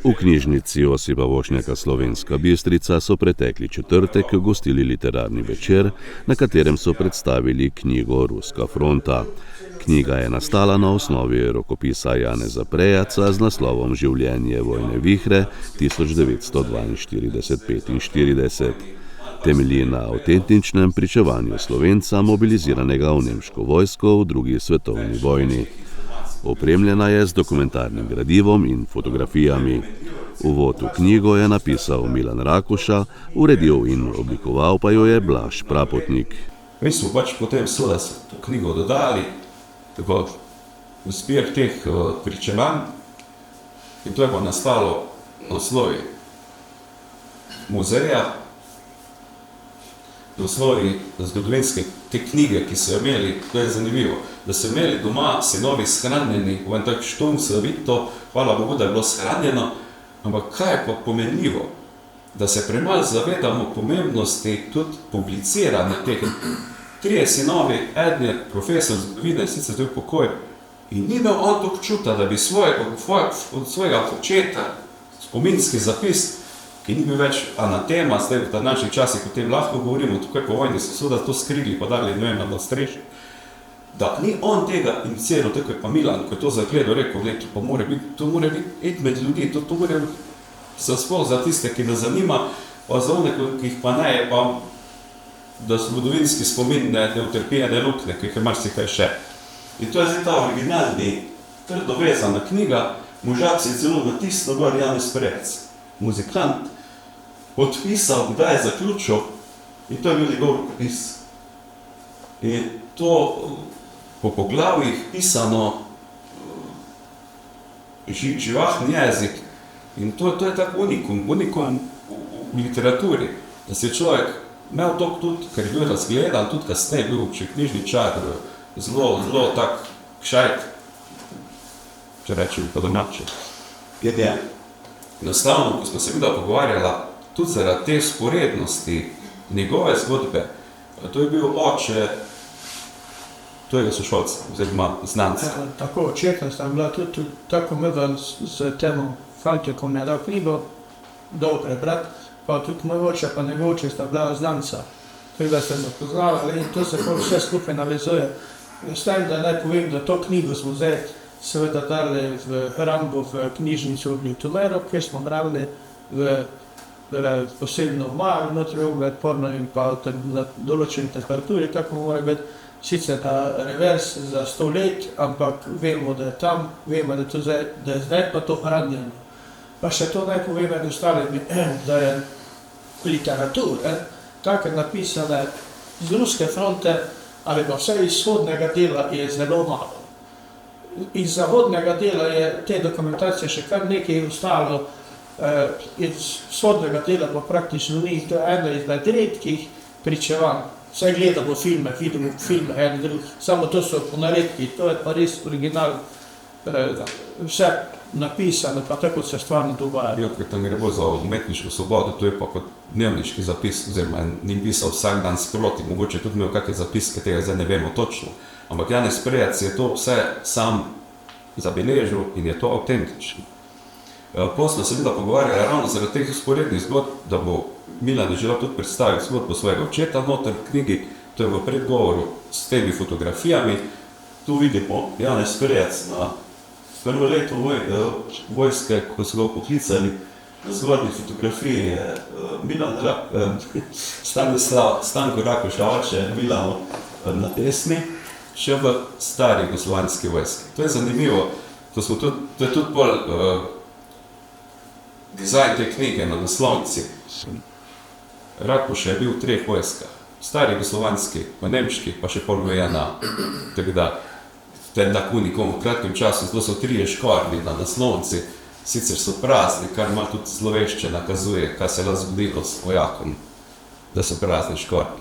V knjižnici Josipa Vošnjaka Slovenska Bistrica so pretekli četrtek gostili literarni večer, na katerem so predstavili knjigo Ruska fronta. Knjiga je nastala na osnovi rokopisa Janeza Prejaca z naslovom Življenje vojne vihre 1942-45. Temelji na avtentičnem pričevanju Slovenca, mobiliziranega v nemško vojsko v drugi svetovni vojni. Opremljena je z dokumentarnim gradivom in fotografijami. Uvod v knjigo je napisal Milan Rakuša, uredil in oblikoval pa jo je Blaž Prapotnik. Mi smo potem seveda to knjigo dodali, tako zbir teh pričevanj, in to je pa nastalo na osnovi muzeja, na osnovi zgodovinske te knjige, ki so imeli, to je zanimivo, da so imeli doma sinovi shranjeni, v en tak štum se vidi to, hvala Bogu, da je bilo shranjeno, ampak kaj je pa pomenljivo, da se premalo zavedamo pomembnosti tudi publiciranja teh. Trije sinovi, eden je profesor zgodovine, sicer tudi pokoj, in ni imel on toliko čuta, da bi svojega očeta, spominski zapis, ki ni bil več anatema, zdaj v današnjih časih o tem lahko govorimo, tukaj po vojni so seveda to skrili, pa dali, ne vem, na streši, da ni on tega iniciral, tako je pa Milan, ko je to zagledal, rekel, to mora biti med ljudi, to mora biti sploh za tiste, ki nas zanima, pa za one, ki jih pa ne, je pa, da so zgodovinski spomin, ne utrpijene lukne, ki jih je marsikaj še. In to je zdaj ta originalni, trdo vezana knjiga, možak si je celo natisnil gor Janez Prejec, muzikant, podpisal, kdaj je zaključil, in to je bil njegov rokopis. In to po poglavjih pisano živahni jezik, in to je tak unikum v literaturi, da se je človek imel to tudi, ker je bil razgledan, tudi kasneje bil še knjižničar, zelo tak kšajt, če rečem pa domače. Enostavno, ko smo se videla pogovarjala, tudi zaradi te sporednosti njegove zgodbe, to je bil oče tvojega sošolca, oziroma znanca. Tako, očeta sta bila tudi tako medal s tem Falčekom, je dal knjigo, dol prebrat, pa tudi moj oče pa njegov oče sta bila znanca. Tega ste se poznavali in to se vse skupaj navezuje. S tem, da naj povem, da to knjigo smo zdaj seveda dali v hrambo v knjižnico v Ljutomeru, kjer smo brali v posebno malo, notri odporno in pa na določeni temperaturi, tako mora biti sicer ta revers za 100 let, ampak vemo, da je tam, vemo, da je zdaj pa to hranjeno. Pa še to naj povem med ostalimi, da je literatura, tako napisana z ruske fronte, ali pa vse iz vzhodnega dela je zelo malo. Iz zahodnega dela je te dokumentacije še kar nekaj ostalo, iz vzhodnega dela pa praktično ni, to je eno izmed redkih pričevanj. Vse gledamo filme, vidimo filme, eno drugo, samo to so ponaredki, to je pa res original, vse napisano, pa tako se stvarno dogaja. Ker tam gre bolj za umetniško svobodo, to je pa kot dnevniški zapis, oziroma ni pisal vsak dan sproti, mogoče tudi imel kakšne zapiske, tega zdaj ne vemo točno. Ampak Janez Prejec je to vse sam zabeležil in je to avtentično. Potem sem bila pogovarjala ravno zaradi teh vzporednih zgodb, da bo Milan želel tudi predstaviti zgodbo svojega očeta noter v knjigi, to je v predgovoru s temi fotografijami. Tu vidimo Janez Prejec na prvo leto vojske, ko so ga poklicali. Na zgodni fotografiji je Stanko Rakuša, oče Milano na desni, še v stari jugoslovanski vojski. To je zanimivo, to je tudi bolj dizajn te knjige na naslovnici. Rakuš je bil v 3 vojskah, stari jugoslovanski, v nemški, pa še pol vojena. Tako da, v tem tako nikom v kratkem času, to so 3 škorni na naslovnici, sicer so prazni, kar ima tudi zlovešče nakazuje, kaj se je zgodilo s vojakom, da so prazni škorni.